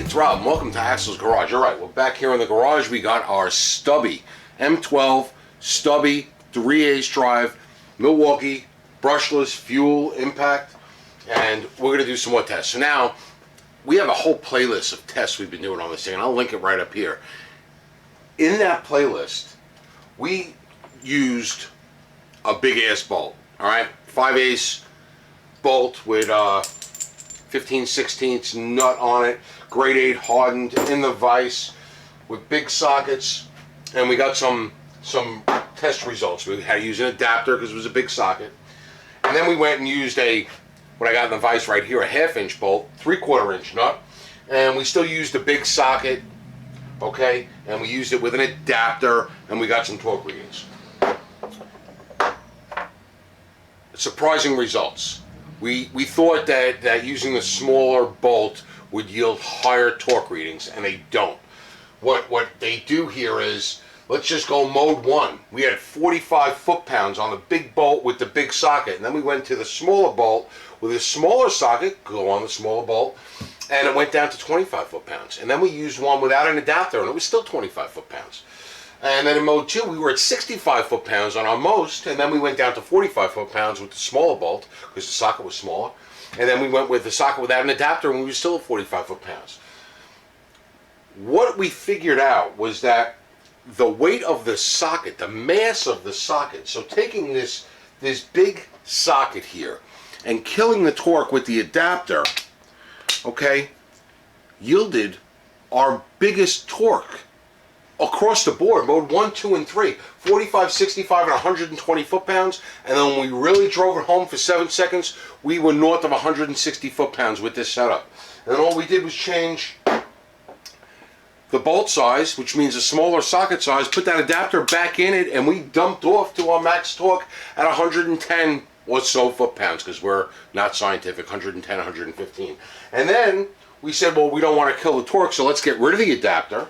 it's Rob, and welcome to Axel's Garage. Alright, we're back here in the garage. We got our Stubby, M12, Stubby, 3/8 drive, Milwaukee, brushless, fuel, impact, and we're going to do some more tests. So now, we have a whole playlist of tests we've been doing on this thing, and I'll link it right up here. In that playlist, we used a big-ass bolt, alright? 5/8 bolt with 15/16 nut on it, grade 8 hardened in the vise with big sockets, and we got some test results. We had to use an adapter because it was a big socket, and then we went and used what I got in the vise right here, a 1/2-inch bolt, 3/4 inch nut, and we still used a big socket, okay, and we used it with an adapter, and we got some torque readings. Surprising results. We thought that using the smaller bolt would yield higher torque readings, and they don't. What they do here is, let's just go mode 1. We had 45 foot-pounds on the big bolt with the big socket, and then we went to the smaller bolt with a smaller socket, go on the smaller bolt, and it went down to 25 foot-pounds. And then we used one without an adapter, and it was still 25 foot-pounds. And then in mode 2, we were at 65 foot-pounds on our most, and then we went down to 45 foot-pounds with the smaller bolt, because the socket was smaller. And then we went with the socket without an adapter, and we were still at 45 foot-pounds. What we figured out was that the weight of the socket, the mass of the socket, so taking this big socket here and killing the torque with the adapter, okay, yielded our biggest torque across the board, mode 1, 2, and 3, 45, 65, and 120 foot-pounds, and then when we really drove it home for 7 seconds, we were north of 160 foot-pounds with this setup. And then all we did was change the bolt size, which means a smaller socket size, put that adapter back in it, and we dumped off to our max torque at 110 or so foot-pounds, because we're not scientific, 110, 115. And then we said, well, we don't want to kill the torque, so let's get rid of the adapter,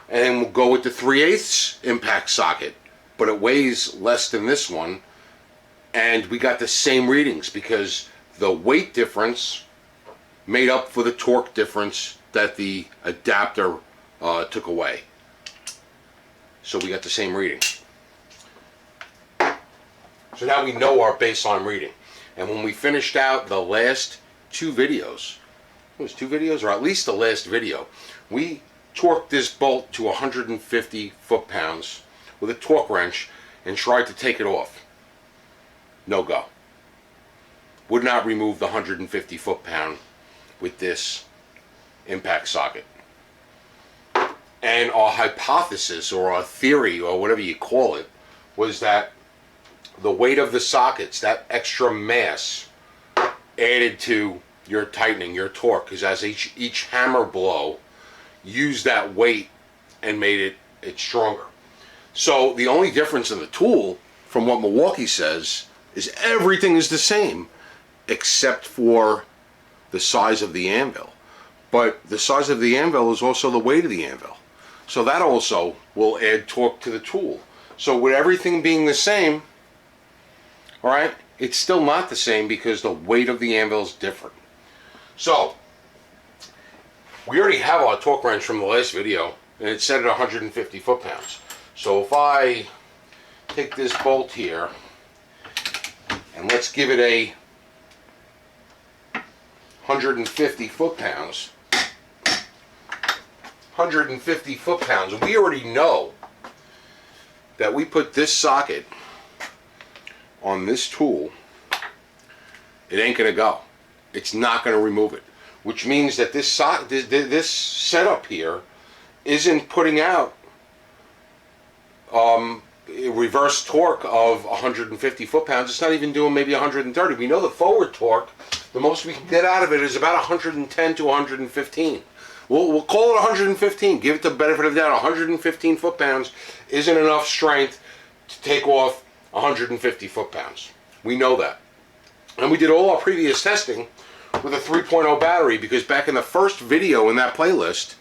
and we'll go with the 3/8 impact socket, but it weighs less than this one, and we got the same readings because the weight difference made up for the torque difference that the adapter took away. So we got the same reading. So now we know our baseline reading, and when we finished out the last 2 videos, it was 2 videos, or at least the last video, we torqued this bolt to 150 foot-pounds with a torque wrench and tried to take it off. No go. Would not remove the 150 foot-pound with this impact socket. And our hypothesis, or our theory, or whatever you call it, was that the weight of the sockets, that extra mass, added to your tightening, your torque, because as each hammer blow used that weight and made it stronger. So the only difference in the tool from what Milwaukee says is everything is the same except for the size of the anvil. But the size of the anvil is also the weight of the anvil. So that also will add torque to the tool. So with everything being the same, alright, it's still not the same because the weight of the anvil is different. So we already have our torque wrench from the last video, and it's set at 150 foot-pounds. So if I take this bolt here, and let's give it a 150 foot-pounds, 150 foot-pounds, we already know that we put this socket on this tool, it ain't going to go. It's not going to remove it. Which means that this setup here isn't putting out a reverse torque of 150 foot-pounds. It's not even doing maybe 130. We know the forward torque, the most we can get out of it is about 110 to 115. We'll call it 115. Give it the benefit of the doubt. 115 foot-pounds isn't enough strength to take off 150 foot-pounds. We know that. And we did all our previous testing with a 3.0 battery, because back in the first video in that playlist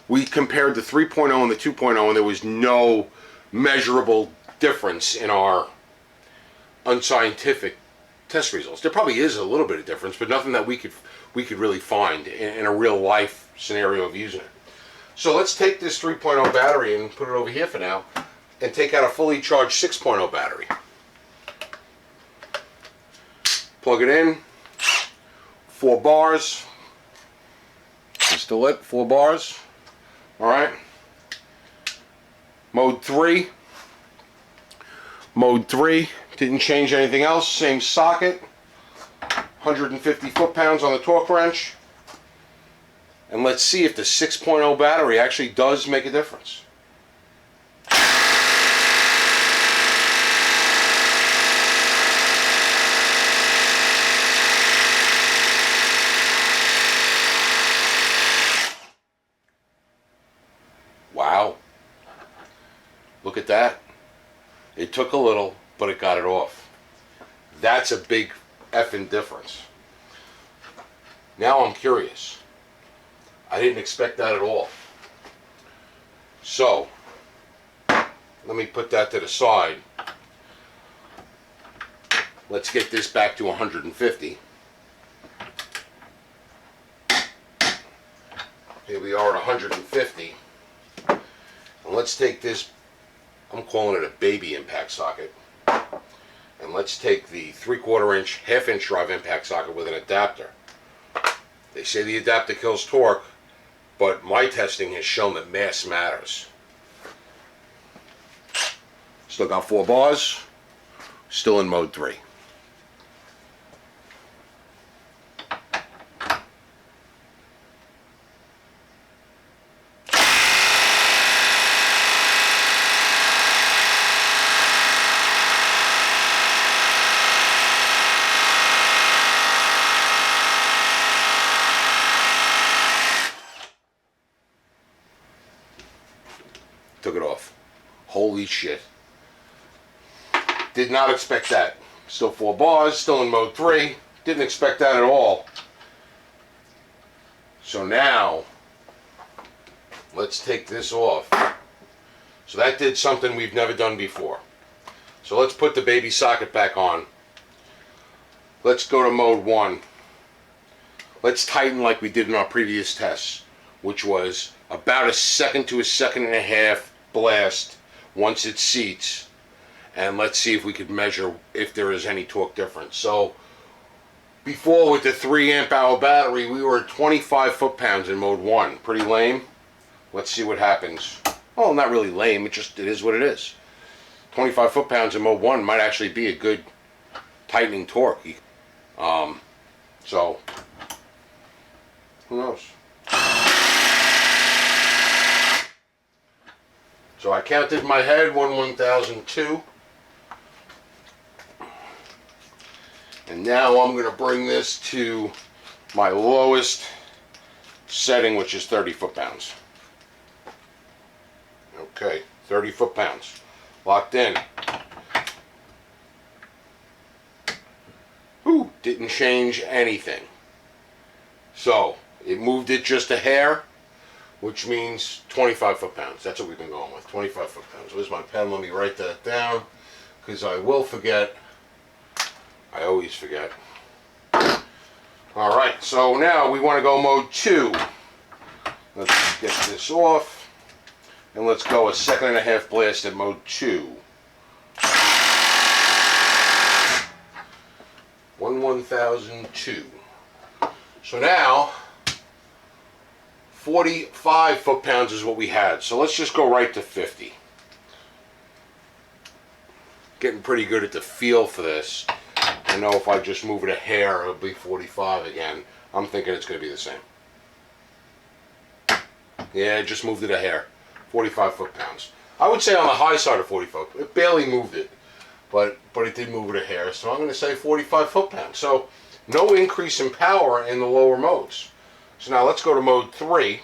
we compared the 3.0 and the 2.0, and there was no measurable difference in our unscientific test results. There probably is a little bit of difference, but nothing that we could really find in a real life scenario of using it. So let's take this 3.0 battery and put it over here for now, and take out a fully charged 6.0 battery. Plug it in, 4 bars. It's still lit, 4 bars. Alright. Mode 3. Mode 3. Didn't change anything else. Same socket. 150 foot-pounds on the torque wrench. And let's see if the 6.0 battery actually does make a difference. Wow. Look at that. It took a little, but it got it off. That's a big effing difference. Now I'm curious. I didn't expect that at all. So, let me put that to the side. Let's get this back to 150. Here we are at 150. And let's take this, I'm calling it a baby impact socket. And let's take the 3/4 inch, 1/2 inch drive impact socket with an adapter. They say the adapter kills torque, but my testing has shown that mass matters. Still got 4 bars, still in mode 3. Took it off. Holy shit. Did not expect that. Still 4 bars, still in mode 3. Didn't expect that at all. So now, let's take this off. So that did something we've never done before. So let's put the baby socket back on. Let's go to mode 1. Let's tighten like we did in our previous tests, which was about 1 second to 1.5 seconds blast once it seats, and let's see if we could measure if there is any torque difference. So before, with the 3 amp hour battery, we were at 25 foot-pounds in mode 1. Pretty lame. Let's see what happens. Well, not really lame, it is what it is. 25 foot-pounds in mode 1 might actually be a good tightening torque. So who knows? So I counted in my head 1002. And now I'm going to bring this to my lowest setting, which is 30 foot-pounds. Okay, 30 foot-pounds. Locked in. Whew, didn't change anything. So, it moved it just a hair, which means 25 foot-pounds. That's what we've been going with, 25 foot-pounds. Where's my pen? Let me write that down, because I will forget. I always forget. Alright, so now we want to go mode 2. Let's get this off, and let's go 1.5 seconds blast at mode 2. 1002. So now, 45 foot-pounds is what we had. So let's just go right to 50. Getting pretty good at the feel for this. I know if I just move it a hair, it'll be 45 again. I'm thinking it's going to be the same. Yeah, I just moved it a hair. 45 foot-pounds. I would say on the high side of 45. It barely moved it, but it did move it a hair. So I'm going to say 45 foot-pounds. So no increase in power in the lower modes. So now let's go to mode 3.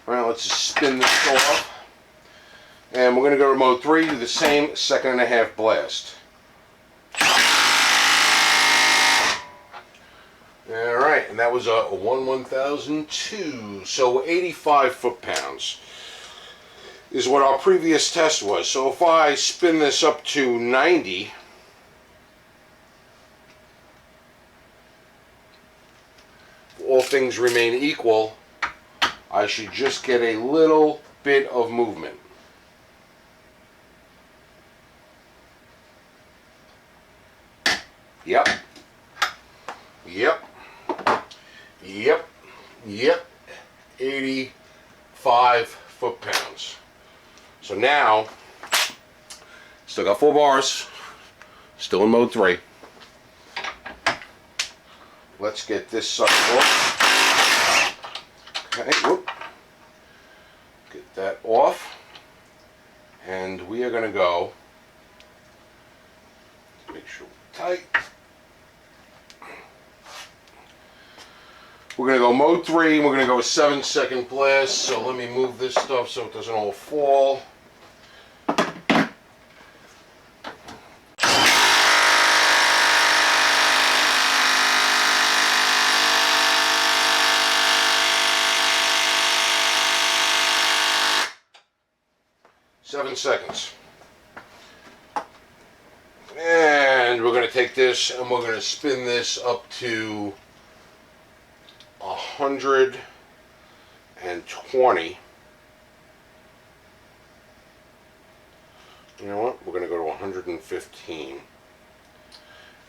All right, let's just spin this off. And we're going to go to mode 3, do the same 1.5 seconds blast. Alright, and that was a 1002. So 85 foot-pounds is what our previous test was. So if I spin this up to 90, things remain equal, I should just get a little bit of movement. Yep. Yep. Yep. Yep. 85 foot-pounds. So now, still got 4 bars. Still in mode 3. Let's get this sucker off. Okay, whoop. Get that off. And we are going to go, make sure we're tight. We're going to go mode 3, and we're going to go a 7-second blast. So let me move this stuff so it doesn't all fall. Seven seconds. And we're going to take this and we're going to spin this up to 120. You know what? We're going to go to 115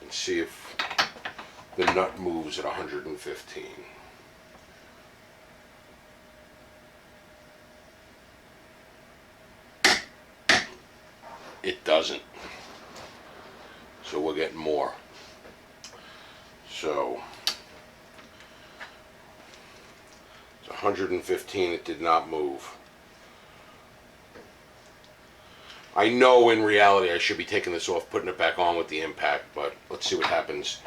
and see if the nut moves at 115. It doesn't. So we're getting more. So it's 115. It did not move. I know in reality I should be taking this off, putting it back on with the impact, but let's see what happens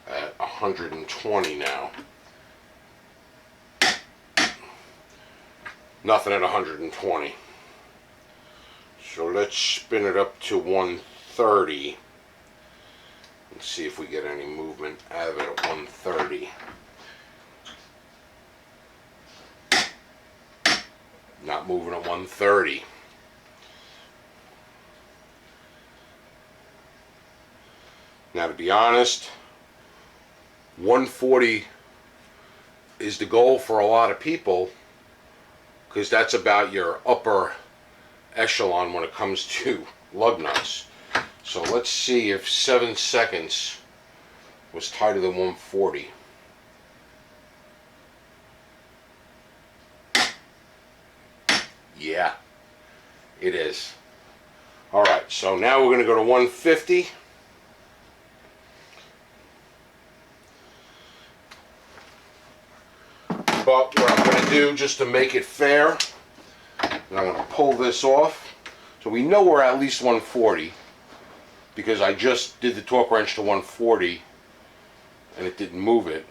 at 120 now. Nothing at 120. So let's spin it up to 130 and see if we get any movement out of it at 130. Not moving at 130. Now, to be honest, 140 is the goal for a lot of people because that's about your upper echelon when it comes to lug nuts. So let's see if 7 seconds was tighter than 140. Yeah, it is. Alright, so now we're going to go to 150. But what I'm going to do, just to make it fair, I'm going to pull this off. So we know we're at least 140 because I just did the torque wrench to 140 and it didn't move it.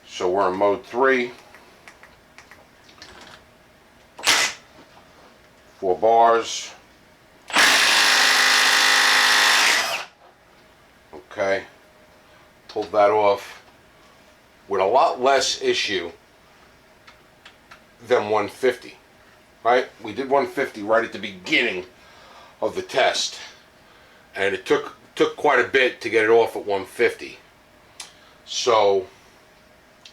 So we're in mode 3. 4 bars. Okay. Pulled that off with a lot less issue than 150, right? We did 150 right at the beginning of the test, and it took quite a bit to get it off at 150. So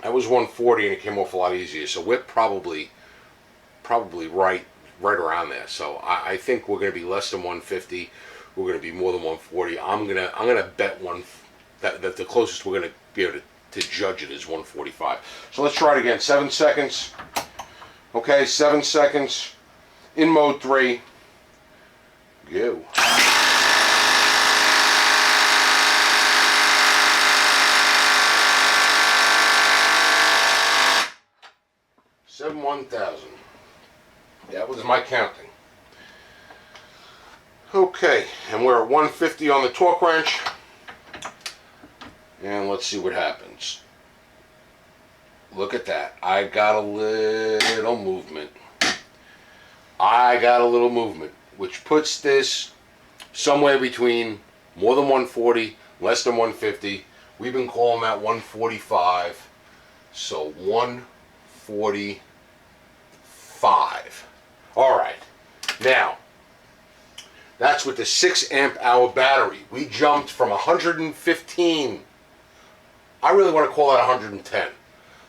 that was 140, and it came off a lot easier. So we're probably right around there. So I think we're going to be less than 150. We're going to be more than 140. I'm gonna bet that the closest we're going to be able to judge it is 145. So let's try it again. 7 seconds. Okay, 7 seconds. In mode 3. Go. Seven 1,000. That was my counting. Okay, and we're at 150 on the torque wrench. And let's see what happens. Look at that. I got a little movement. Which puts this somewhere between more than 140, less than 150. We've been calling that 145. So 145. All right. Now, that's with the 6 amp hour battery. We jumped from 115. I really want to call that 110.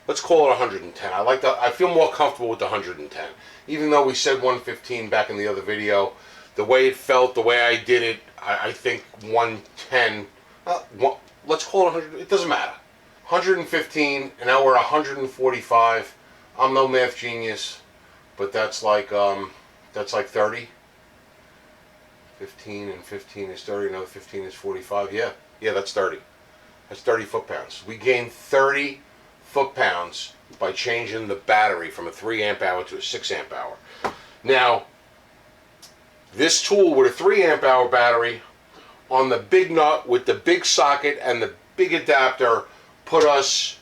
let's call it 110. I feel more comfortable with the 110. Even though we said 115 back in the other video, the way it felt, the way I did it, I think 110, let's call it 100, it doesn't matter. 115, and now we're at 145. I'm no math genius, but that's like 30. 15 and 15 is 30, another 15 is 45. Yeah, that's 30. That's 30 foot-pounds. We gained 30 foot-pounds by changing the battery from a 3 amp hour to a 6 amp hour. Now, this tool with a 3 amp hour battery on the big nut with the big socket and the big adapter put us,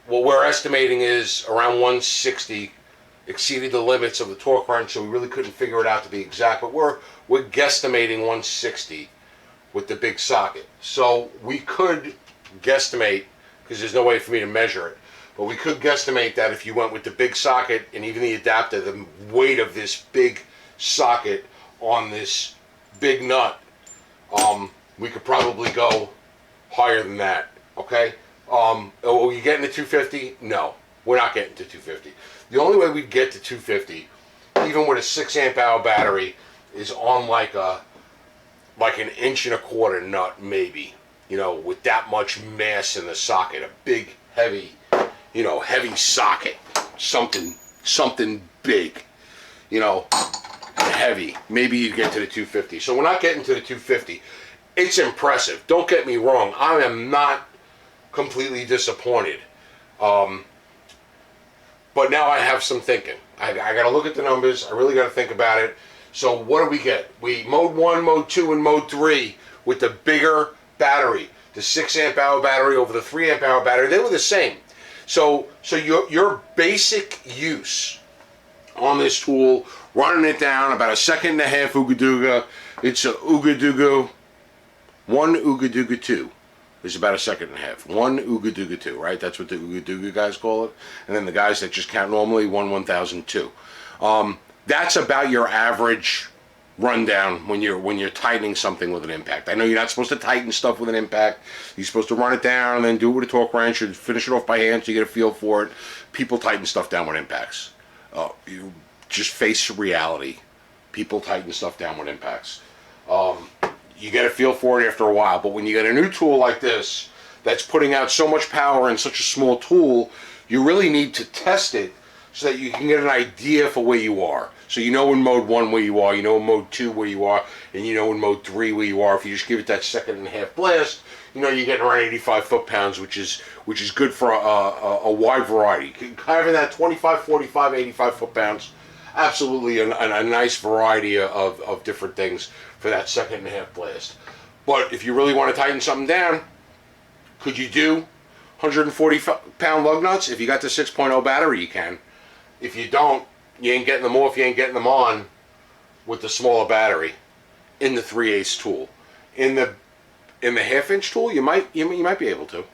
what we're estimating is around 160, exceeded the limits of the torque wrench, so we really couldn't figure it out to be exact, but we're guesstimating 160 with the big socket. So we could guesstimate, because there's no way for me to measure it, but we could guesstimate that if you went with the big socket and even the adapter, the weight of this big socket on this big nut, we could probably go higher than that. Okay? Are you getting to 250? No, we're not getting to 250. The only way we'd get to 250, even with a 6 amp hour battery, is on like an 1.25 inch nut, maybe. You know, with that much mass in the socket, a big, heavy, heavy socket, something big, heavy. Maybe you'd get to the 250. So we're not getting to the 250. It's impressive. Don't get me wrong. I am not completely disappointed. But now I have some thinking. I got to look at the numbers. I really got to think about it. So what do we get? We mode 1, mode 2, and mode 3 with the bigger battery. The 6 amp hour battery over the 3 amp hour battery. They were the same. So your basic use on this tool, running it down about 1.5 seconds Ooga-Dooga. It's a Ooga-Dooga 1, Ooga-Dooga 2. It's about 1.5 seconds. 1 Ooga-Dooga 2, right? That's what the Ooga-Dooga guys call it. And then the guys that just count normally, 1 1002. That's about your average rundown when you're tightening something with an impact. I know you're not supposed to tighten stuff with an impact. You're supposed to run it down and then do it with a torque wrench or finish it off by hand so you get a feel for it. People tighten stuff down with impacts. You just face reality. People tighten stuff down with impacts. You get a feel for it after a while, but when you get a new tool like this that's putting out so much power in such a small tool, you really need to test it so that you can get an idea for where you are. So you know in mode 1 where you are, you know in mode 2 where you are, and you know in mode 3 where you are. If you just give it that 1.5 second blast, you're getting around 85 foot-pounds, which is good for a wide variety. Having that 25, 45, 85 foot-pounds, absolutely a nice variety of different things for that 1.5 second blast. But if you really want to tighten something down, could you do 140-pound lug nuts? If you got the 6.0 battery, you can. If you don't, you ain't getting them off, you ain't getting them on with the smaller battery in the 3/8 tool. In the 1/2 inch tool, you might be able to,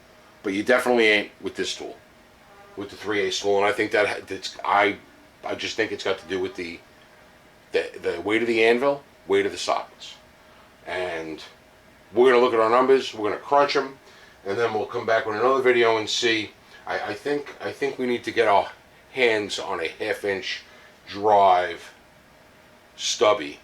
but you definitely ain't with this tool, with the 3/8 tool. And I think I just think it's got to do with the weight of the anvil, weight of the sockets. And we're going to look at our numbers, we're going to crunch them, and then we'll come back with another video and see. I think we need to get our hands on a 1/2 inch drive Stubby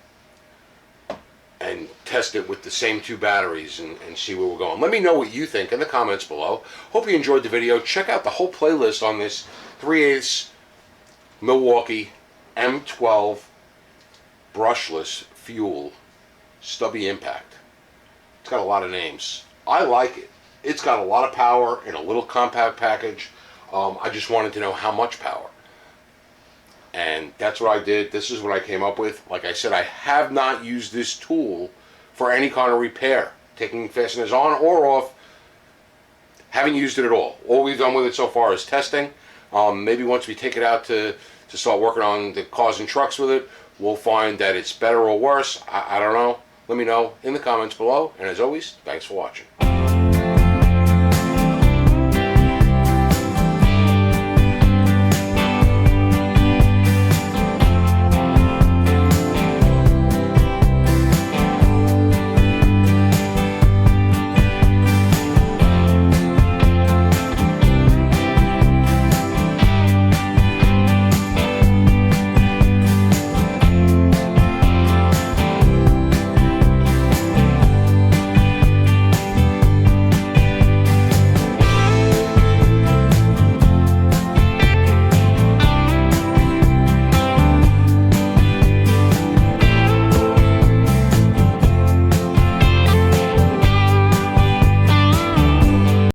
and test it with the same 2 batteries and see where we're going. Let me know what you think in the comments below. Hope you enjoyed the video. Check out the whole playlist on this 3/8 Milwaukee M12 brushless fuel Stubby impact. It's got a lot of names. I like it. It's got a lot of power in a little compact package. I just wanted to know how much power. And that's what I did. This is what I came up with. Like I said, I have not used this tool for any kind of repair. Taking fasteners on or off. Haven't used it at all. All we've done with it so far is testing. Maybe once we take it out to start working on the cars and trucks with it, we'll find that it's better or worse. I don't know. Let me know in the comments below. And as always, thanks for watching.